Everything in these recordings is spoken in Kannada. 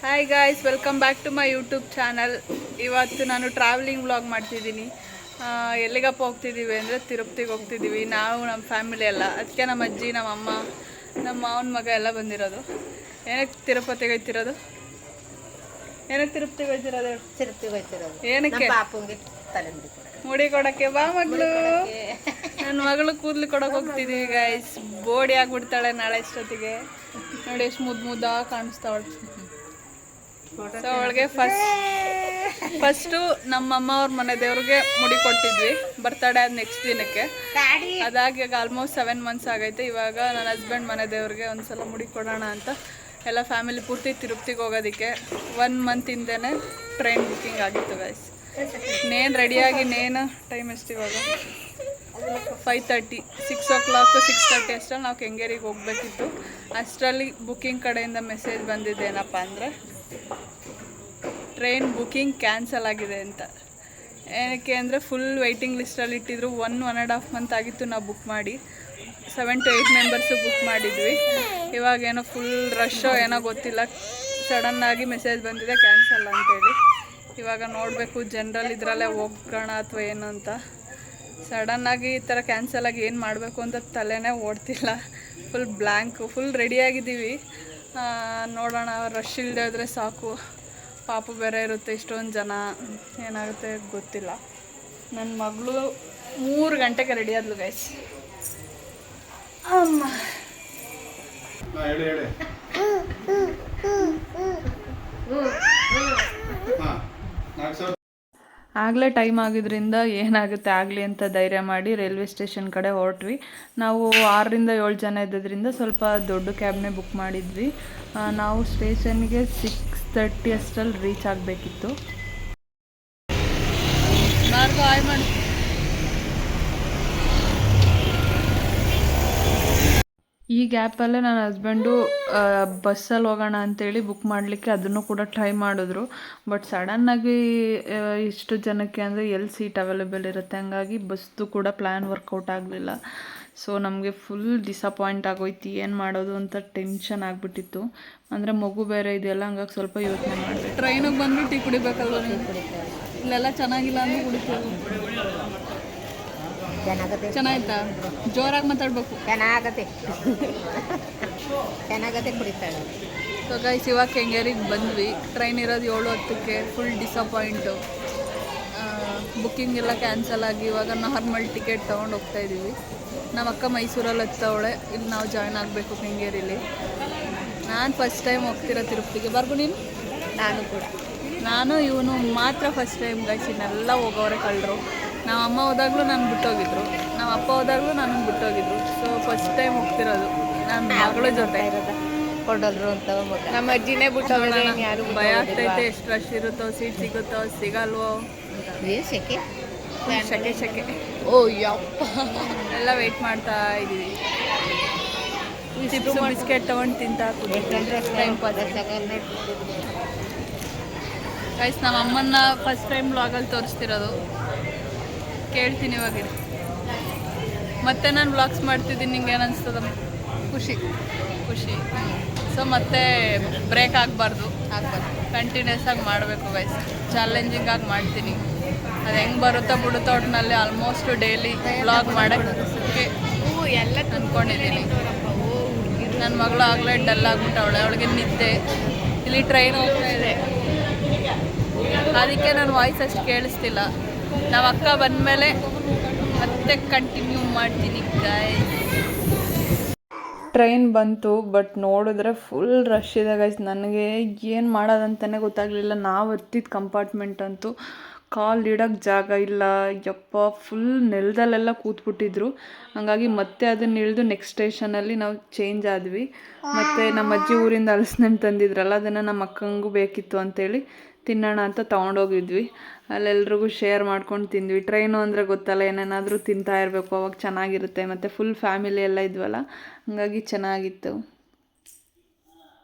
Hi guys, welcome back to my YouTube channel. ಇವತ್ತು ನಾನು ಟ್ರಾವೆಲಿಂಗ್ ವ್ಲಾಗ್ ಮಾಡ್ತಿದ್ದೀನಿ. ಎಲ್ಲಿಗಪ್ಪ ಹೋಗ್ತಿದ್ದೀವಿ ಅಂದರೆ ತಿರುಪತಿಗೆ ಹೋಗ್ತಿದ್ದೀವಿ. ನಾವು ನಮ್ಮ ಫ್ಯಾಮಿಲಿ ಎಲ್ಲ, ಅದಕ್ಕೆ ನಮ್ಮ ಅಜ್ಜಿ, ನಮ್ಮ ಅಮ್ಮ, ನಮ್ಮ ಮಾವನ ಮಗ ಎಲ್ಲ ಬಂದಿರೋದು. ಏನಕ್ಕೆ ತಿರುಪತಿಗೆ ಹೋಗ್ತಿರೋದು? ಏನಕ್ಕೆ ತಿರುಪತಿಗೆ ಹೋಗ್ತಿರೋದು? ಏನಕ್ಕೆ? ಮುಡಿ ಕೊಡೋಕ್ಕೆ. ಬಾ ಮಗಳು, ನನ್ನ ಮಗಳು ಕೂದಲು ಕೊಡೋಕೆ ಹೋಗ್ತಿದ್ದೀವಿ ಗಾಯ್ಸ್. ಬೋಡಿ ಆಗಿಬಿಡ್ತಾಳೆ ನಾಳೆ ಇಷ್ಟೊತ್ತಿಗೆ. ನೋಡಿ ಎಷ್ಟು ಮುದ್ದಾಗಿ ಕಾಣಿಸ್ತಾವಳು. ಸೊ ಅವಳಿಗೆ ಫಸ್ಟು ನಮ್ಮಮ್ಮ ಅವ್ರ ಮನೆ ದೇವ್ರಿಗೆ ಮುಡಿ ಕೊಟ್ಟಿದ್ವಿ. ಬರ್ತಡೇ ಆದ ನೆಕ್ಸ್ಟ್ ದಿನಕ್ಕೆ. ಅದಾಗಿ ಆಲ್ಮೋಸ್ಟ್ 7 ಮಂತ್ಸ್ ಆಗೈತೆ. ಇವಾಗ ನನ್ನ ಹಸ್ಬೆಂಡ್ ಮನೆ ದೇವ್ರಿಗೆ ಒಂದ್ಸಲ ಮುಡಿ ಕೊಡೋಣ ಅಂತ ಎಲ್ಲ ಫ್ಯಾಮಿಲಿ ಪೂರ್ತಿ ತಿರುಪ್ತಿಗೆ ಹೋಗೋದಕ್ಕೆ 1 ಮಂತಿಂದನೇ ಟ್ರೈನ್ ಬುಕ್ಕಿಂಗ್ ಆಗಿತ್ತು ಗೈಸ್. ನೇನು ರೆಡಿಯಾಗಿ ಟೈಮ್ ಎಷ್ಟು ಇವಾಗ? 5:30, 6 o'clock, 6:30 ಅಷ್ಟರಲ್ಲಿ ನಾವು ಕೆಂಗೇರಿಗೆ ಹೋಗಬೇಕಿತ್ತು. ಅಷ್ಟರಲ್ಲಿ ಬುಕ್ಕಿಂಗ್ ಕಡೆಯಿಂದ ಮೆಸೇಜ್ ಬಂದಿದೆ ಏನಪ್ಪ ಅಂದರೆ ಟ್ರೈನ್ ಬುಕ್ಕಿಂಗ್ ಕ್ಯಾನ್ಸಲ್ ಆಗಿದೆ ಅಂತ. ಏನಕ್ಕೆ ಅಂದರೆ ಫುಲ್ ವೆಯ್ಟಿಂಗ್ ಲಿಸ್ಟಲ್ಲಿ ಇಟ್ಟಿದ್ರು. 1.5 ಮಂತ್ ಆಗಿತ್ತು ನಾವು ಬುಕ್ ಮಾಡಿ. 7 to 8 ಮೆಂಬರ್ಸು ಬುಕ್ ಮಾಡಿದ್ವಿ. ಇವಾಗೇನೋ ಫುಲ್ ರಶ್ಶೋ ಏನೋ ಗೊತ್ತಿಲ್ಲ, ಸಡನ್ನಾಗಿ ಮೆಸೇಜ್ ಬಂದಿದೆ ಕ್ಯಾನ್ಸಲ್ ಅಂತೇಳಿ. ಇವಾಗ ನೋಡಬೇಕು ಜನರಲ್ ಇದರಲ್ಲೇ ಹೋಗೋಣ ಅಥವಾ ಏನು ಅಂತ. ಸಡನ್ನಾಗಿ ಈ ಥರ ಕ್ಯಾನ್ಸಲ್ ಆಗಿ ಏನು ಮಾಡಬೇಕು ಅಂತ ತಲೆನೇ ಓಡ್ತಿಲ್ಲ. Full blank. ಫುಲ್ ರೆಡಿಯಾಗಿದ್ದೀವಿ. ನೋಡೋಣ, ರಶ್ ಇಲ್ಲದೆ ಇದ್ದರೆ ಸಾಕು. ಪಾಪು ಬೇರೆ ಇರುತ್ತೆ, ಇಷ್ಟೊಂದು ಜನ, ಏನಾಗುತ್ತೆ ಗೊತ್ತಿಲ್ಲ. ನನ್ನ ಮಗಳು 3 ಗಂಟೆಗೆ ರೆಡಿ ಆದ್ಲು ಗೈಸ್. ಅಮ್ಮ ಆಗಲೇ ಟೈಮ್ ಆಗಿದ್ದರಿಂದ ಏನಾಗುತ್ತೆ ಆಗಲಿ ಅಂತ ಧೈರ್ಯ ಮಾಡಿ ರೈಲ್ವೆ ಸ್ಟೇಷನ್ ಕಡೆ ಹೊರಟ್ವಿ. ನಾವು 6ರಿಂದ 7 ಜನ ಇದ್ದದ್ರಿಂದ ಸ್ವಲ್ಪ ದೊಡ್ಡ ಕ್ಯಾಬ್ನೇ ಬುಕ್ ಮಾಡಿದ್ವಿ. ನಾವು ಸ್ಟೇಷನ್ಗೆ 6:30 ಅಷ್ಟರಲ್ಲಿ ರೀಚ್ ಆಗಬೇಕಿತ್ತು. ಈ ಗ್ಯಾಪಲ್ಲೇ ನನ್ನ ಹಸ್ಬೆಂಡು ಬಸ್ಸಲ್ಲಿ ಹೋಗೋಣ ಅಂತೇಳಿ ಬುಕ್ ಮಾಡಲಿಕ್ಕೆ ಅದನ್ನು ಕೂಡ ಟ್ರೈ ಮಾಡಿದ್ರು. ಬಟ್ ಸಡನ್ನಾಗಿ ಇಷ್ಟು ಜನಕ್ಕೆ ಅಂದರೆ ಎಲ್ಲಿ ಸೀಟ್ ಅವೈಲೇಬಲ್ ಇರುತ್ತೆ, ಹಂಗಾಗಿ ಬಸ್ದು ಕೂಡ ಪ್ಲ್ಯಾನ್ ವರ್ಕೌಟ್ ಆಗಲಿಲ್ಲ. ಸೊ ನಮಗೆ ಫುಲ್ ಡಿಸಪಾಯಿಂಟ್ ಆಗೋಯ್ತು. ಏನು ಮಾಡೋದು ಅಂತ ಟೆನ್ಷನ್ ಆಗಿಬಿಟ್ಟಿತ್ತು. ಅಂದರೆ ಮಗು ಬೇರೆ ಇದೆಯಲ್ಲ, ಹಂಗಾಗಿ ಸ್ವಲ್ಪ ಯೋಚನೆ ಮಾಡಿದೆ. ಟ್ರೈನಿಗೆ ಬಂದು ಟೀ ಕುಡಿಬೇಕಲ್ವ ನೀವು? ಇಲ್ಲೆಲ್ಲ ಚೆನ್ನಾಗಿಲ್ಲ ಅಂದರೆ ಕುಡಿತೀವಿ. ಚೆನ್ನಾಯ್ತಾ? ಜೋರಾಗಿ ಮಾತಾಡಬೇಕು. ಚೆನ್ನಾಗತ್ತೆ ಕುಡಿತಾಳೆ. ಸೊ ಗೈಸ್, ಇವಾಗ ಕೆಂಗೇರಿಗೆ ಬಂದ್ವಿ. ಟ್ರೈನ್ ಇರೋದು 7:10ಕ್ಕೆ. ಫುಲ್ ಡಿಸಪಾಯಿಂಟು. ಬುಕ್ಕಿಂಗ್ ಎಲ್ಲ ಕ್ಯಾನ್ಸಲ್ ಆಗಿ ಇವಾಗ ನಾರ್ಮಲ್ ಟಿಕೆಟ್ ತೊಗೊಂಡು ಹೋಗ್ತಾಯಿದ್ದೀವಿ. ನಮ್ಮ ಅಕ್ಕ ಮೈಸೂರಲ್ಲಿ ಹತ್ತವಳೆ. ಇಲ್ಲಿ ನಾವು ಜಾಯ್ನ್ ಆಗಬೇಕು ಕೆಂಗೇರಿಲಿ. ನಾನು ಫಸ್ಟ್ ಟೈಮ್ ಹೋಗ್ತಿರೋ ತಿರುಪತಿಗೆ. ಬರ್ಬು ನೀನು? ನಾನು ಇವನು ಮಾತ್ರ ಫಸ್ಟ್ ಟೈಮ್ ಗೈಸ್. ಇನ್ನೆಲ್ಲ ಹೋಗೋರೆ ಕಳ್ಳರು. ನಮ್ಮ ಅಮ್ಮ ಹೋದಾಗಲೂ ನಾನು ಬಿಟ್ಟೋಗಿದ್ರು, ನಮ್ಮ ಅಪ್ಪ ಹೋದಾಗಲೂ ನಾನು ಬಿಟ್ಟೋಗಿದ್ರು. ಸೊ ಫಸ್ಟ್ ಟೈಮ್ ಹೋಗ್ತಿರೋದು ನನ್ನ ಮಗಳ ಜೊತೆ ಇರೋದು. ಕೊಡೋದ್ರು ಅಂತ ನಮ್ಮ ಅಜ್ಜಿನೇ ಬಿಟ್ಟೋಗೋಣ. ಯಾರು ಭಯ ಆಗ್ತೈತೆ. ಎಷ್ಟು ರಶ್ ಇರುತ್ತೋ, ಸೀಟ್ ಸಿಗುತ್ತೋ ಸಿಗಲ್ವೋ, ಶೆಕೆ. ಓ ಯಪ್ಪ, ಎಲ್ಲ ವೆಯ್ಟ್ ಮಾಡ್ತಾ ಇದ್ದೀವಿ. ಚಿಪ್ಸು ಬಿಸ್ಕೆಟ್ ತೊಗೊಂಡು ತಿಂತಾ ಟೈಮ್ ಪಾಸ್. ಗೈಸ್, ನಮ್ಮ ಅಮ್ಮನ್ನ ಫಸ್ಟ್ ಟೈಮ್ ವ್ಲಾಗಲ್ಲಿ ತೋರಿಸ್ತಿರೋದು. ಕೇಳ್ತೀನಿ ಇವಾಗ. ಮತ್ತೆ ನಾನು ವ್ಲಾಗ್ಸ್ ಮಾಡ್ತಿದ್ದೀನಿ, ನಿಂಗೆ ಏನು ಅನಿಸ್ತದಮ್ಮ? ಖುಷಿ. ಸೊ ಮತ್ತೆ ಬ್ರೇಕ್ ಆಗಬಾರ್ದು, ಕಂಟಿನ್ಯೂಸ್ ಆಗಿ ಮಾಡಬೇಕು ಗೈಸ್. ಚಾಲೆಂಜಿಂಗ್ ಆಗಿ ಮಾಡ್ತೀನಿ. ಅದು ಹೆಂಗೆ ಬರುತ್ತೋ ಬಿಡುತ್ತೋ ಒಟ್ಟಿನಲ್ಲಿ ಆಲ್ಮೋಸ್ಟ್ ಡೈಲಿ ವ್ಲಾಗ್ ಮಾಡೋಕ್ಕೆ ಎಲ್ಲ ಅಂದ್ಕೊಂಡಿದ್ದೀನಿ. ನನ್ನ ಮಗಳು ಆಗಲೇ ಡಲ್ ಆಗಿಬಿಟ್ಟವಳೆ. ಅವಳಿಗೆ ನಿದ್ದೆ. ಇಲ್ಲಿ ಟ್ರೈನ್ ಹೋಗ್ತಾ ಇದೆ, ಅದಕ್ಕೆ ನನ್ನ ವಾಯ್ಸ್ ಅಷ್ಟು ಕೇಳಿಸ್ತಿಲ್ಲ. ನಾವು ಅಕ್ಕ ಬಂದಮೇಲೆ ಮತ್ತೆ ಕಂಟಿನ್ಯೂ ಮಾಡ್ತೀನಿ ಗೈಸ್. ಟ್ರೈನ್ ಬಂತು, ಬಟ್ ನೋಡಿದ್ರೆ ಫುಲ್ ರಶ್ ಇದೆ ಗೈಸ್. ನನಗೆ ಏನು ಮಾಡೋದಂತಲೇ ಗೊತ್ತಾಗಲಿಲ್ಲ. ನಾವು ಹತ್ತಿದ ಕಂಪಾರ್ಟ್ಮೆಂಟ್ ಅಂತೂ ಕಾಲು ಇಡೋಕ್ಕೆ ಜಾಗ ಇಲ್ಲ. ಯಪ್ಪ, ಫುಲ್ ನೆಲದಲ್ಲೆಲ್ಲ ಕೂತ್ಬಿಟ್ಟಿದ್ರು. ಹಾಗಾಗಿ ಮತ್ತೆ ಅದನ್ನು ಇಳಿದು ನೆಕ್ಸ್ಟ್ ಸ್ಟೇಷನಲ್ಲಿ ನಾವು ಚೇಂಜ್ ಆದ್ವಿ. ಮತ್ತು ನಮ್ಮ ಅಜ್ಜಿ ಊರಿಂದ ಹಲಸಿನಣ್ಣು ತಂದಿದ್ರಲ್ಲ, ಅದನ್ನು ನಮ್ಮ ಅಕ್ಕಂಗೂ ಬೇಕಿತ್ತು ಅಂತೇಳಿ ತಿನ್ನೋಣ ಅಂತ ತೊಗೊಂಡೋಗಿದ್ವಿ. ಅಲ್ಲೆಲ್ರಿಗೂ ಶೇರ್ ಮಾಡ್ಕೊಂಡು ತಿಂದ್ವಿ. ಟ್ರೈನು ಅಂದರೆ ಗೊತ್ತಲ್ಲ, ಏನೇನಾದರೂ ತಿಂತಾ ಇರಬೇಕು, ಅವಾಗ ಚೆನ್ನಾಗಿರುತ್ತೆ. ಮತ್ತು ಫುಲ್ ಫ್ಯಾಮಿಲಿ ಎಲ್ಲ ಇದ್ವಲ್ಲ, ಹಾಗಾಗಿ ಚೆನ್ನಾಗಿತ್ತು.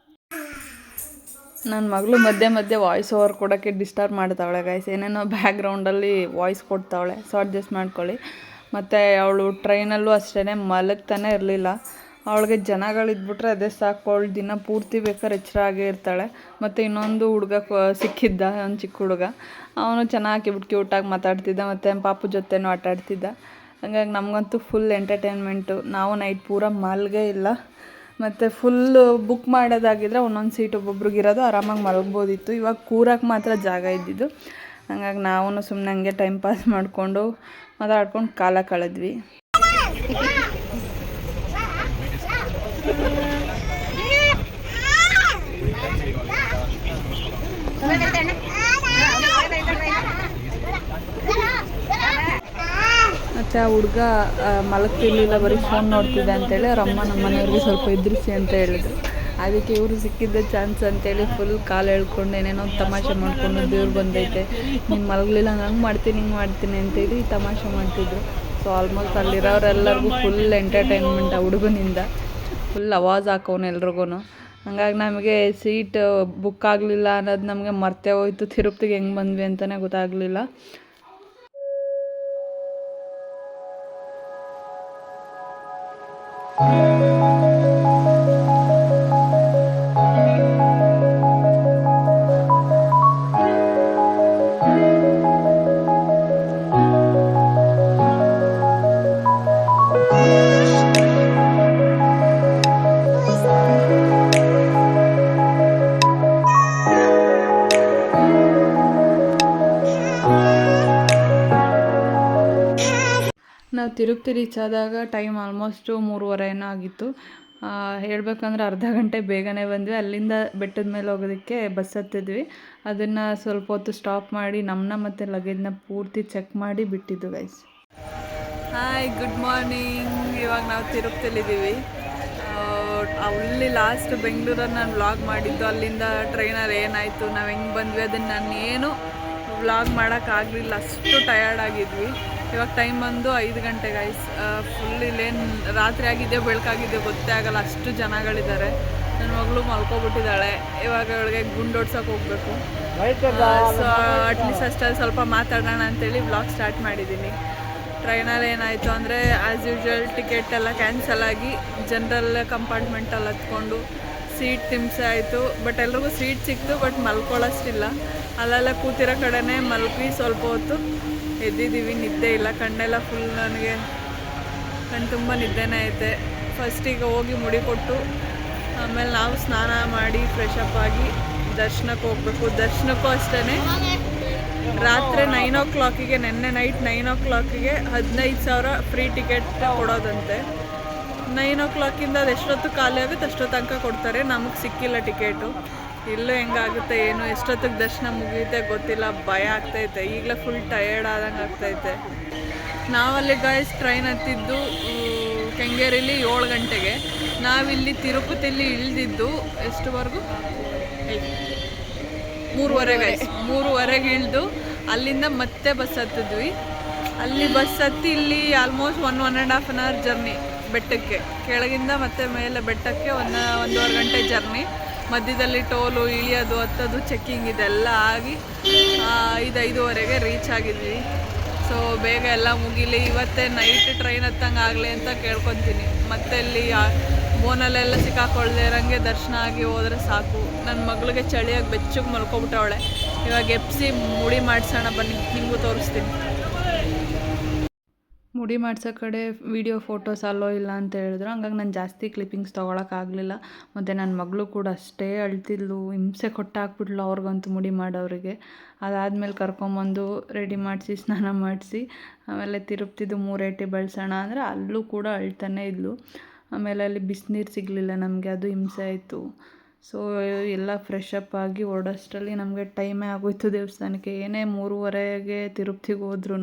ನನ್ನ ಮಗಳು ಮಧ್ಯೆ ವಾಯ್ಸ್ ಓವರ್ ಕೊಡೋಕ್ಕೆ ಡಿಸ್ಟರ್ಬ್ ಮಾಡ್ತಾವಳೆ ಗೈಸ್. ಏನೇನೋ ಬ್ಯಾಕ್ಗ್ರೌಂಡಲ್ಲಿ ವಾಯ್ಸ್ ಕೊಡ್ತಾವಳೆ, ಸೊ ಅಡ್ಜಸ್ಟ್ ಮಾಡ್ಕೊಳ್ಳಿ. ಮತ್ತು ಅವಳು ಟ್ರೈನಲ್ಲೂ ಅಷ್ಟೇ ಮಲಗ್ತಾನೆ ಇರಲಿಲ್ಲ. ಅವಳಿಗೆ ಜನಗಳಿದ್ಬಿಟ್ರೆ ಅದೇ ಸಾಕು. ಅವಳು ದಿನ ಪೂರ್ತಿ ಬೇಕಾದ್ರೆ ಎಚ್ಚರ ಆಗೇ ಇರ್ತಾಳೆ. ಮತ್ತು ಇನ್ನೊಂದು ಹುಡುಗ ಸಿಕ್ಕಿದ್ದ, ಒಂದು ಚಿಕ್ಕ ಹುಡುಗ, ಅವನು ಚೆನ್ನಾಗಿ ಕ್ಯೂಟಾಗಿ ಮಾತಾಡ್ತಿದ್ದ, ಮತ್ತು ಪಾಪು ಜೊತೆನೂ ಆಟಾಡ್ತಿದ್ದ. ಹಂಗಾಗಿ ನಮಗಂತೂ ಫುಲ್ ಎಂಟರ್ಟೈನ್ಮೆಂಟು. ನಾವು ನೈಟ್ ಪೂರ ಮಲ್ಗೇ ಇಲ್ಲ. ಮತ್ತು ಫುಲ್ಲು ಬುಕ್ ಮಾಡೋದಾಗಿದ್ರೆ ಒಂದೊಂದು ಸೀಟ್ ಒಬ್ಬೊಬ್ರಿಗಿರೋದು, ಆರಾಮಾಗಿ ಮಲಗ್ಬೋದಿತ್ತು. ಇವಾಗ ಕೂರಕ್ಕೆ ಮಾತ್ರ ಜಾಗ ಇದ್ದಿದ್ದು. ಹಂಗಾಗಿ ನಾವು ಸುಮ್ಮನೆ ಹಂಗೆ ಟೈಮ್ ಪಾಸ್ ಮಾಡಿಕೊಂಡು ಮಾತಾಡ್ಕೊಂಡು ಕಾಲ ಕಳೆದ್ವಿ. ಮತ್ತು ಆ ಹುಡುಗ ಮಲಗ್ತಿರ್ಲಿಲ್ಲ, ಬರೀ ಫೋನ್ ನೋಡ್ತಿದ್ದೆ ಅಂತೇಳಿ ಅವ್ರ ಅಮ್ಮ ನಮ್ಮ ಮನೆಯವ್ರಿಗೆ ಸ್ವಲ್ಪ ಎದುರಿಸಿ ಅಂತ ಹೇಳಿದ್ರು. ಅದಕ್ಕೆ ಇವರು ಸಿಕ್ಕಿದ್ದ ಚಾನ್ಸ್ ಅಂತೇಳಿ ಫುಲ್ ಕಾಲು ಎಳ್ಕೊಂಡು ಏನೇನೋ ತಮಾಷೆ ಮಾಡಿಕೊಂಡು ದೇವ್ರು ಬಂದೈತೆ, ನೀನು ಮಲಗಲಿಲ್ಲ ಹಂಗೆ ಮಾಡ್ತೀನಿ ಹಿಂಗೆ ಮಾಡ್ತೀನಿ ಅಂತೇಳಿ ತಮಾಷೆ ಮಾಡ್ತಿದ್ರು. ಸೊ ಆಲ್ಮೋಸ್ಟ್ ಅಲ್ಲಿರೋರೆಲ್ಲರಿಗೂ ಫುಲ್ ಎಂಟರ್ಟೈನ್ಮೆಂಟ್ ಆ ಹುಡುಗನಿಂದ. ಫುಲ್ ಅವಾಜ್ ಹಾಕೋನು ಎಲ್ರಿಗೂ. ಹಂಗಾಗಿ ನಮಗೆ ಸೀಟ್ ಬುಕ್ ಆಗಲಿಲ್ಲ ಅನ್ನೋದು ನಮಗೆ ಮರ್ತೇ ಹೋಯ್ತು. ತಿರುಪತಿಗೆ ಹೆಂಗೆ ಬಂದ್ವಿ ಅಂತಲೇ ಗೊತ್ತಾಗಲಿಲ್ಲ. ನಾವು ತಿರುಪತಿ ರೀಚ್ ಆದಾಗ ಟೈಮ್ ಆಲ್ಮೋಸ್ಟು 3:30 ಏನೋ ಆಗಿತ್ತು. ಹೇಳಬೇಕಂದ್ರೆ ಅರ್ಧ ಗಂಟೆ ಬೇಗನೆ ಬಂದ್ವಿ. ಅಲ್ಲಿಂದ ಬೆಟ್ಟದ ಮೇಲೆ ಹೋಗೋದಕ್ಕೆ ಬಸ್ ಹತ್ತಿದ್ವಿ. ಅದನ್ನು ಸ್ವಲ್ಪ ಹೊತ್ತು ಸ್ಟಾಪ್ ಮಾಡಿ ನಮ್ಮನ್ನ ಮತ್ತು ಲಗೇಜ್ನ ಪೂರ್ತಿ ಚೆಕ್ ಮಾಡಿ ಬಿಟ್ಟಿದ್ದು ಗೈಸ್. Hi, good morning. ಇವಾಗ ನಾವು ತಿರುಪತಿಲಿದ್ದೀವಿ. ಅಲ್ಲಿ ಲಾಸ್ಟ್ ಬೆಂಗಳೂರಲ್ಲಿ ನಾನು ವ್ಲಾಗ್ ಮಾಡಿದ್ದು, ಅಲ್ಲಿಂದ ಟ್ರೈನಲ್ಲಿ ಏನಾಯಿತು, ನಾವು ಹೆಂಗೆ ಬಂದ್ವಿ ಅದನ್ನು ನಾನು ಏನು ವ್ಲಾಗ್ ಮಾಡೋಕ್ಕಾಗಲಿಲ್ಲ, ಅಷ್ಟು ಟಯರ್ಡ್ ಆಗಿದ್ವಿ. ಇವಾಗ ಟೈಮ್ ಬಂದು 5 ಗಂಟೆ ಗೈಸ್. ಫುಲ್ ಇಲ್ಲೇನು ರಾತ್ರಿ ಆಗಿದೆ ಬೆಳಕಾಗಿದೆ ಗೊತ್ತೇ ಆಗಲ್ಲ, ಅಷ್ಟು ಜನಗಳಿದ್ದಾರೆ. ನನ್ನ ಮಗಳು ಮಲ್ಕೊಬಿಟ್ಟಿದ್ದಾಳೆ. ಇವಾಗ ಅವಳಿಗೆ ಗುಂಡೋಡ್ಸೋಕೆ ಹೋಗಬೇಕು. ಸೊ ಅಟ್ಲೀಸ್ಟ್ ಅಷ್ಟಲ್ಲಿ ಸ್ವಲ್ಪ ಮಾತಾಡೋಣ ಅಂತೇಳಿ ವ್ಲಾಗ್ ಸ್ಟಾರ್ಟ್ ಮಾಡಿದ್ದೀನಿ. ಟ್ರೈನಲ್ಲಿ ಏನಾಯಿತು ಅಂದರೆ ಆ್ಯಸ್ ಯೂಶ್ವಲ್ ಟಿಕೆಟ್ ಎಲ್ಲ ಕ್ಯಾನ್ಸಲ್ ಆಗಿ ಜನರಲ್ ಕಂಪಾರ್ಟ್ಮೆಂಟಲ್ಲಿ ಹತ್ಕೊಂಡು ಸೀಟ್ ಹಿಂಸೆ ಆಯಿತು. ಬಟ್ ಎಲ್ರಿಗೂ ಸೀಟ್ ಸಿಕ್ತು, ಬಟ್ ಮಲ್ಕೊಳ್ಳೋಷ್ಟಿಲ್ಲ. ಅಲ್ಲೆಲ್ಲ ಕೂತಿರೋ ಕಡೆನೇ ಮಲ್ಕಿ ಸ್ವಲ್ಪ ಹೊತ್ತು ಎದ್ದಿದ್ದೀವಿ. ನಿದ್ದೆ ಇಲ್ಲ, ಕಣ್ಣೆಲ್ಲ ಫುಲ್ ನನಗೆ ಕಣ್ಣು ತುಂಬ ನಿದ್ದೆನೇ ಐತೆ. ಫಸ್ಟಿಗೆ ಹೋಗಿ ಮುಡಿ ಕೊಟ್ಟು ಆಮೇಲೆ ನಾವು ಸ್ನಾನ ಮಾಡಿ ಫ್ರೆಶ್ ಅಪ್ ಆಗಿ ದರ್ಶನಕ್ಕೆ ಹೋಗಬೇಕು. ದರ್ಶನಕ್ಕೂ ಅಷ್ಟೇ ರಾತ್ರಿ 9 o'clock, ನೆನ್ನೆ night 9 o'clock 15,000 free ticket ಕೊಡೋದಂತೆ. 9 o'clock ಅದು ಎಷ್ಟೊತ್ತು ಖಾಲಿ ಆಗುತ್ತೆ ಅಷ್ಟೊತ್ತು ತನಕ ಕೊಡ್ತಾರೆ. ನಮಗೆ ಸಿಕ್ಕಿಲ್ಲ ಟಿಕೆಟು. ಇಲ್ಲೂ ಹೆಂಗಾಗುತ್ತೆ ಏನು, ಎಷ್ಟೊತ್ತಿಗೆ ದರ್ಶನ ಮುಗಿಯುತ್ತೆ ಗೊತ್ತಿಲ್ಲ, ಭಯ ಆಗ್ತೈತೆ. ಈಗಲೇ ಫುಲ್ ಟಯರ್ಡ್ ಆದಂಗೆ ಆಗ್ತೈತೆ. ನಾವಲ್ಲಿ ಗೈಸ್ ಟ್ರೈನ್ ಹತ್ತಿದ್ದು ಕೆಂಗೇರಿಲಿ 7 ಗಂಟೆಗೆ. ನಾವಿಲ್ಲಿ ತಿರುಪತಿಲಿ ಇಳಿದಿದ್ದು ಎಷ್ಟುವರೆಗೂ 3:30 ಇಳಿದು ಅಲ್ಲಿಂದ ಮತ್ತೆ ಬಸ್ ಹತ್ತಿದ್ವಿ. ಅಲ್ಲಿ ಬಸ್ ಹತ್ತಿ ಇಲ್ಲಿ ಆಲ್ಮೋಸ್ಟ್ 1.5 hour ಜರ್ನಿ ಬೆಟ್ಟಕ್ಕೆ. ಕೆಳಗಿಂದ ಮತ್ತೆ ಮೇಲೆ ಬೆಟ್ಟಕ್ಕೆ 1.5 ಗಂಟೆ ಜರ್ನಿ. ಮಧ್ಯದಲ್ಲಿ ಟೋಲು, ಇಳಿಯೋದು, ಹತ್ತೋದು, ಚೆಕ್ಕಿಂಗ್ ಇದೆಲ್ಲ ಆಗಿ 5:05 ರೀಚ್ ಆಗಿದ್ವಿ. ಸೊ ಬೇಗ ಎಲ್ಲ ಮುಗಿಲಿ, ಇವತ್ತೇ ನೈಟ್ ಟ್ರೈನ್ ಹತ್ತಂಗೆ ಆಗಲಿ ಅಂತ ಕೇಳ್ಕೊತೀನಿ. ಮತ್ತೆ ಇಲ್ಲಿ ಬೋನಲ್ಲೆಲ್ಲ ಸಿಕ್ಕಾಕೊಳ್ದೆ ಇರೋಂಗೆ ದರ್ಶನ ಆಗಿ ಹೋದರೆ ಸಾಕು. ನನ್ನ ಮಗಳಿಗೆ ಚಳಿಯಾಗಿ ಬೆಚ್ಚಗೆ ಮಲ್ಕೊಬಿಟ್ಟವಳೆ. ಇವಾಗ ಎಪ್ಸಿ ಮುಡಿ ಮಾಡಿಸೋಣ ಬನ್ನಿ, ನಿಮಗೂ ತೋರಿಸ್ತೀನಿ. ಮುಡಿ ಮಾಡ್ಸೋ ಕಡೆ ವೀಡಿಯೋ ಫೋಟೋಸ್ ಅಲ್ಲೋ ಇಲ್ಲ ಅಂತ ಹೇಳಿದ್ರು. ಹಂಗಾಗಿ ನಾನು ಜಾಸ್ತಿ ಕ್ಲಿಪ್ಪಿಂಗ್ಸ್ ತೊಗೊಳಕ್ಕಾಗಲಿಲ್ಲ. ಮತ್ತು ನನ್ನ ಮಗಳು ಕೂಡ ಅಷ್ಟೇ ಅಳ್ತಿದ್ಲು, ಹಿಂಸೆ ಕೊಟ್ಟಾಕ್ಬಿಟ್ಲು ಅವ್ರಿಗಂತೂ ಮುಡಿ ಮಾಡೋರಿಗೆ. ಅದಾದಮೇಲೆ ಕರ್ಕೊಂಬಂದು ರೆಡಿ ಮಾಡಿಸಿ ಸ್ನಾನ ಮಾಡಿಸಿ ಆಮೇಲೆ ತಿರುಪ್ತಿದ್ದು 3 ಏಟಿ ಬೆಳೆಸೋಣ ಅಂದರೆ ಅಲ್ಲೂ ಕೂಡ ಅಳ್ತಾನೆ ಇದ್ಲು. ಆಮೇಲೆ ಅಲ್ಲಿ ಬಿಸಿನೀರು ಸಿಗಲಿಲ್ಲ ನಮಗೆ, ಅದು ಹಿಂಸೆ ಆಯಿತು. ಸೊ ಎಲ್ಲ ಫ್ರೆಶ್ ಅಪ್ ಆಗಿ ಹೊರಡೋಷ್ಟರಲ್ಲಿ ನಮಗೆ ಟೈಮೇ ಆಗೋಯ್ತು ದೇವಸ್ಥಾನಕ್ಕೆ. ಏನೇ 3:30 ತಿರುಪ್ತಿಗೆ ಹೋದ್ರೂ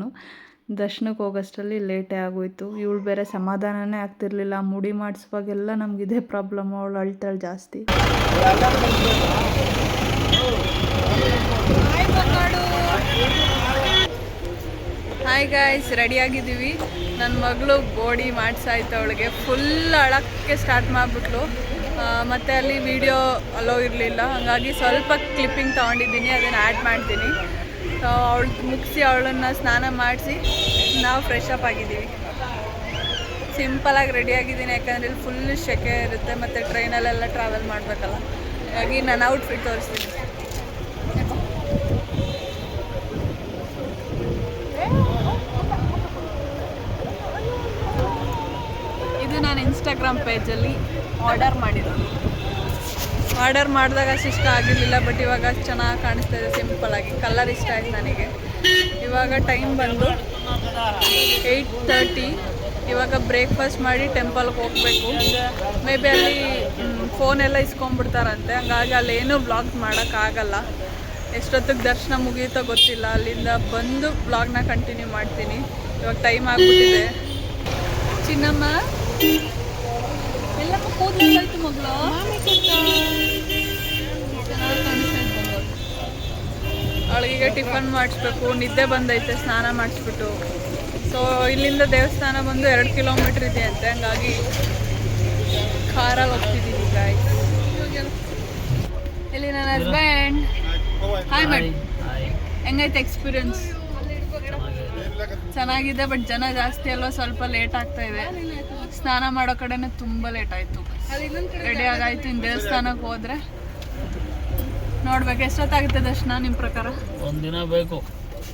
ದರ್ಶನಕ್ಕೆ ಹೋಗೋಷ್ಟರಲ್ಲಿ ಲೇಟೇ ಆಗೋಯ್ತು. ಇವಳು ಬೇರೆ ಸಮಾಧಾನನೇ ಆಗ್ತಿರ್ಲಿಲ್ಲ. ಮುಡಿ ಮಾಡಿಸುವಾಗೆಲ್ಲ ನಮಗಿದೇ ಪ್ರಾಬ್ಲಮ್, ಅವಳು ಅಳ್ತಾಳೆ ಜಾಸ್ತಿ. ಹಾಯ್ ಗಾಯ್ಸ್, ರೆಡಿಯಾಗಿದ್ದೀವಿ. ನನ್ನ ಮಗಳು ಬಾಡಿ ಮಾಡಿಸಾಯ್ತು. ಅವಳಿಗೆ ಫುಲ್ ಅಳಕ್ಕೆ ಸ್ಟಾರ್ಟ್ ಮಾಡಿಬಿಟ್ಲು. ಮತ್ತು ಅಲ್ಲಿ ವಿಡಿಯೋ ಅಲೋ ಇರಲಿಲ್ಲ, ಹಾಗಾಗಿ ಸ್ವಲ್ಪ ಕ್ಲಿಪ್ಪಿಂಗ್ ತೊಗೊಂಡಿದ್ದೀನಿ, ಅದನ್ನು ಆ್ಯಡ್ ಮಾಡ್ತೀನಿ. ಅವಳು ಮುಗಿಸಿ ಅವಳನ್ನು ಸ್ನಾನ ಮಾಡಿಸಿ ನಾವು ಫ್ರೆಶ್ ಅಪ್ ಆಗಿದ್ದೀವಿ. ಸಿಂಪಲಾಗಿ ರೆಡಿಯಾಗಿದ್ದೀನಿ, ಯಾಕಂದರೆ ಇಲ್ಲಿ ಫುಲ್ ಸೆಕೆ ಇರುತ್ತೆ ಮತ್ತು ಟ್ರೈನಲ್ಲೆಲ್ಲ ಟ್ರಾವೆಲ್ ಮಾಡಬೇಕಲ್ಲ. ಹಾಗಾಗಿ ನಾನು ಔಟ್ಫಿಟ್ ತೋರಿಸ್ತೀನಿ. ಇದು ನಾನು ಇನ್ಸ್ಟಾಗ್ರಾಮ್ ಪೇಜಲ್ಲಿ ಆರ್ಡರ್ ಮಾಡಿರೋದು. ಆರ್ಡರ್ ಮಾಡಿದಾಗ ಅಷ್ಟು ಇಷ್ಟ ಆಗಿರಲಿಲ್ಲ, ಬಟ್ ಇವಾಗ ಚೆನ್ನಾಗಿ ಕಾಣಿಸ್ತಾ ಇದೆ ಸಿಂಪಲಾಗಿ. ಕಲರ್ ಇಷ್ಟ ಆಯ್ತು ನನಗೆ. ಇವಾಗ ಟೈಮ್ ಬಂದು 8:30. ಇವಾಗ ಬ್ರೇಕ್ಫಾಸ್ಟ್ ಮಾಡಿ ಟೆಂಪಲ್ಗೆ ಹೋಗಬೇಕು. ಮೇ ಬಿ ಅಲ್ಲಿ ಫೋನೆಲ್ಲ ಇಸ್ಕೊಂಡ್ಬಿಡ್ತಾರಂತೆ, ಹಂಗಾಗಿ ಅಲ್ಲೇನೂ ಬ್ಲಾಗ್ ಮಾಡೋಕ್ಕಾಗಲ್ಲ. ಎಷ್ಟೊತ್ತಿಗೆ ದರ್ಶನ ಮುಗಿಯುತ್ತೋ ಗೊತ್ತಿಲ್ಲ. ಅಲ್ಲಿಂದ ಬಂದು ಬ್ಲಾಗ್ನ ಕಂಟಿನ್ಯೂ ಮಾಡ್ತೀನಿ. ಇವಾಗ ಟೈಮ್ ಆಗಿಬಿಟ್ಟಿದೆ. ಚಿನ್ನಮ್ಮ ಎಲ್ಲಮ್ಮ ಕೂದಲಾಯ್ತು ಮಗಳು. ಅವಳಿಗೆ ಟಿಫನ್ ಮಾಡಿಸ್ಬೇಕು, ನಿದ್ದೆ ಬಂದೈತೆ, ಸ್ನಾನ ಮಾಡಿಸ್ಬಿಟ್ಟು. ಸೊ ಇಲ್ಲಿಂದ ದೇವಸ್ಥಾನ ಬಂದು 2 ಕಿಲೋಮೀಟ್ರ್ ಇದೆ ಅಂತೆ, ಹಂಗಾಗಿ ಕಾರಲ್ಲಿ ಹೋಗ್ತಿದ್ದೀವಿ ಗಾಯ್ಸ್. ಇಲ್ಲಿ ನನ್ನ ಹಸ್ಬೆಂಡ್. ಹಾಯ್ ಮಾಡಿ. ಹೆಂಗೈತೆ ಎಕ್ಸ್ಪೀರಿಯನ್ಸ್? ಚೆನ್ನಾಗಿದೆ, ಬಟ್ ಜನ ಜಾಸ್ತಿ ಅಲ್ವಾ, ಸ್ವಲ್ಪ ಲೇಟ್ ಆಗ್ತಾ ಇದೆ. ಸ್ನಾನ ಮಾಡೋ ಕಡೆನೇ ತುಂಬ ಲೇಟ್ ಆಯಿತು. ರೆಡಿ ಆಗಾಯ್ತು. ಇನ್ನು ದೇವಸ್ಥಾನಕ್ಕೆ ಹೋದರೆ ನೋಡ್ಬೇಕು. ಎಷ್ಟೊತ್ತಾಗುತ್ತೆ ದರ್ಶನ ನಿಮ್ಮ ಪ್ರಕಾರ? 1 ದಿನ ಬೇಕು.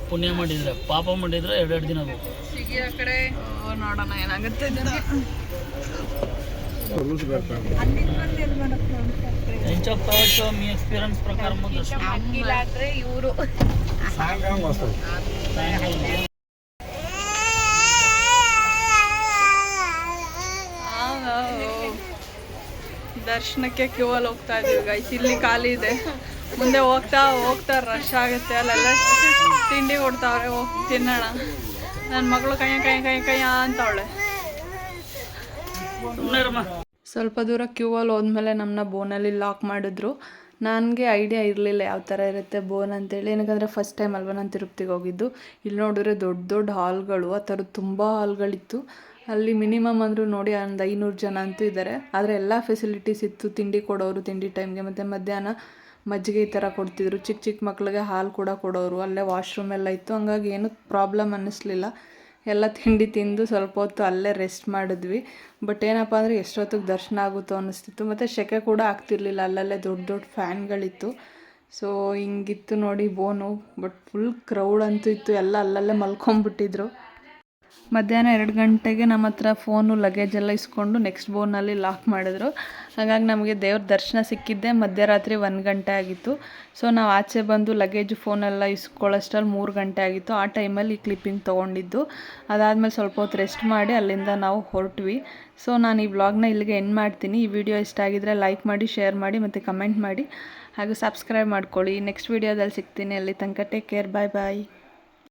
ಪುಣ್ಯ ಮಾಡಿದರೆ, ಪಾಪ ಮಾಡಿದರೆ 2 ದಿನ ಬೇಕು. ಸಿಗಿ ಆ ಕಡೆ ನೋಡೋಣ ಏನಾಗುತ್ತೆ. మీ ఎక్స్పీరియన్స్ ప్రకారం ಇವರು ದರ್ಶನಕ್ಕೆ ಕ್ಯೂ ಅಲ್ಲಿ ಹೋಗ್ತಾ ಇದೀವಿ ಗೈಸ್. ಇಲ್ಲಿ ಖಾಲಿ ಇದೆ. ಮುಂದೆ ಹೋಗ್ತಾ ಹೋಗ್ತಾ ರಶ್ ಆಗುತ್ತೆ. ಅಲ್ಲೆಲ್ಲ ತಿಂಡಿ ಕೊಡ್ತಾವ್ರೆ, ಹೋಗಿ ತಿನ್ನೋಣ. ನನ್ನ ಮಗಳು ಕೈಯ ಅಂತವಳೆ. ಸ್ವಲ್ಪ ದೂರ ಕ್ಯೂ ಅಲ್ಲಿ ಹೋದ್ಮೇಲೆ ನಮ್ಮನ್ನ ಬೋನಲ್ಲಿ ಲಾಕ್ ಮಾಡಿದ್ರು. ನನಗೆ ಐಡಿಯಾ ಇರಲಿಲ್ಲ ಯಾವ ಥರ ಇರುತ್ತೆ ಬೋನ್ ಅಂತೇಳಿ. ಏನಕ್ಕಂದರೆ ಫಸ್ಟ್ ಟೈಮ್ ಅಲ್ವಾ ನಾನು ತಿರುಪತಿಗೆ ಹೋಗಿದ್ದು. ಇಲ್ಲಿ ನೋಡಿದ್ರೆ ದೊಡ್ಡ ದೊಡ್ಡ ಹಾಲ್ಗಳು, ಆ ಥರದ್ದು ತುಂಬ ಹಾಲ್ಗಳಿತ್ತು. ಅಲ್ಲಿ ಮಿನಿಮಮ್ ಅಂದರೂ ನೋಡಿ ಒಂದು 500 ಜನ ಅಂತೂ ಇದ್ದಾರೆ. ಆದರೆ ಎಲ್ಲ ಫೆಸಿಲಿಟೀಸ್ ಇತ್ತು. ತಿಂಡಿ ಕೊಡೋರು ತಿಂಡಿ ಟೈಮ್ಗೆ, ಮತ್ತು ಮಧ್ಯಾಹ್ನ ಮಜ್ಜಿಗೆ ಈ ಥರ ಕೊಡ್ತಿದ್ರು. ಚಿಕ್ಕ ಚಿಕ್ಕ ಮಕ್ಕಳಿಗೆ ಹಾಲು ಕೂಡ ಕೊಡೋರು. ಅಲ್ಲೇ ವಾಶ್ರೂಮ್ ಎಲ್ಲ ಇತ್ತು. ಹಂಗಾಗಿ ಏನೂ ಪ್ರಾಬ್ಲಮ್ ಅನ್ನಿಸ್ಲಿಲ್ಲ. ಎಲ್ಲ ತಿಂಡಿ ತಿಂದು ಸ್ವಲ್ಪ ಹೊತ್ತು ಅಲ್ಲೇ ರೆಸ್ಟ್ ಮಾಡಿದ್ವಿ. ಬಟ್ ಏನಪ್ಪ ಅಂದರೆ ಎಷ್ಟೊತ್ತಿಗೆ ದರ್ಶನ ಆಗುತ್ತೋ ಅನ್ನಿಸ್ತಿತ್ತು. ಮತ್ತು ಸೆಕೆ ಕೂಡ ಆಗ್ತಿರ್ಲಿಲ್ಲ. ಅಲ್ಲಲ್ಲೇ ದೊಡ್ಡ ದೊಡ್ಡ ಫ್ಯಾನ್ಗಳಿತ್ತು. ಸೊ ಹಿಂಗಿತ್ತು ನೋಡಿ ಬೋನು. ಬಟ್ ಫುಲ್ ಕ್ರೌಡ್ ಅಂತೂ ಇತ್ತು. ಎಲ್ಲ ಅಲ್ಲಲ್ಲೇ ಮಲ್ಕೊಂಬಿಟ್ಟಿದ್ರು. ಮಧ್ಯಾಹ್ನ 2 ಗಂಟೆಗೆ ನಮ್ಮ ಹತ್ರ ಫೋನು ಲಗೇಜ್ ಎಲ್ಲ ಇಸ್ಕೊಂಡು ನೆಕ್ಸ್ಟ್ ಬೋನಲ್ಲಿ ಲಾಕ್ ಮಾಡಿದ್ರು. ಹಾಗಾಗಿ ನಮಗೆ ದೇವ್ರ ದರ್ಶನ ಸಿಕ್ಕಿದ್ದೆ ಮಧ್ಯರಾತ್ರಿ 1 ಗಂಟೆ ಆಗಿತ್ತು. ಸೊ ನಾವು ಆಚೆ ಬಂದು ಲಗೇಜು ಫೋನೆಲ್ಲ ಇಸ್ಕೊಳ್ಳೋಷ್ಟರಲ್ಲಿ 3 ಗಂಟೆ ಆಗಿತ್ತು. ಆ ಟೈಮಲ್ಲಿ ಕ್ಲಿಪ್ಪಿಂಗ್ ತೊಗೊಂಡಿದ್ದು. ಅದಾದಮೇಲೆ ಸ್ವಲ್ಪ ಹೊತ್ತು ರೆಸ್ಟ್ ಮಾಡಿ ಅಲ್ಲಿಂದ ನಾವು ಹೊರಟ್ವಿ. ಸೊ ನಾನು ಈ ವ್ಲಾಗ್ನ ಇಲ್ಲಿಗೆ ಎಂಡ್ ಮಾಡ್ತೀನಿ. ಈ ವಿಡಿಯೋ ಇಷ್ಟ ಆಗಿದ್ದರೆ ಲೈಕ್ ಮಾಡಿ, ಶೇರ್ ಮಾಡಿ ಮತ್ತು ಕಮೆಂಟ್ ಮಾಡಿ, ಹಾಗೂ ಸಬ್ಸ್ಕ್ರೈಬ್ ಮಾಡ್ಕೊಳ್ಳಿ. ನೆಕ್ಸ್ಟ್ ವೀಡಿಯೋದಲ್ಲಿ ಸಿಗ್ತೀನಿ. ಅಲ್ಲಿ ತನಕ ಟೇಕ್ ಕೇರ್. ಬಾಯ್ ಬಾಯ್.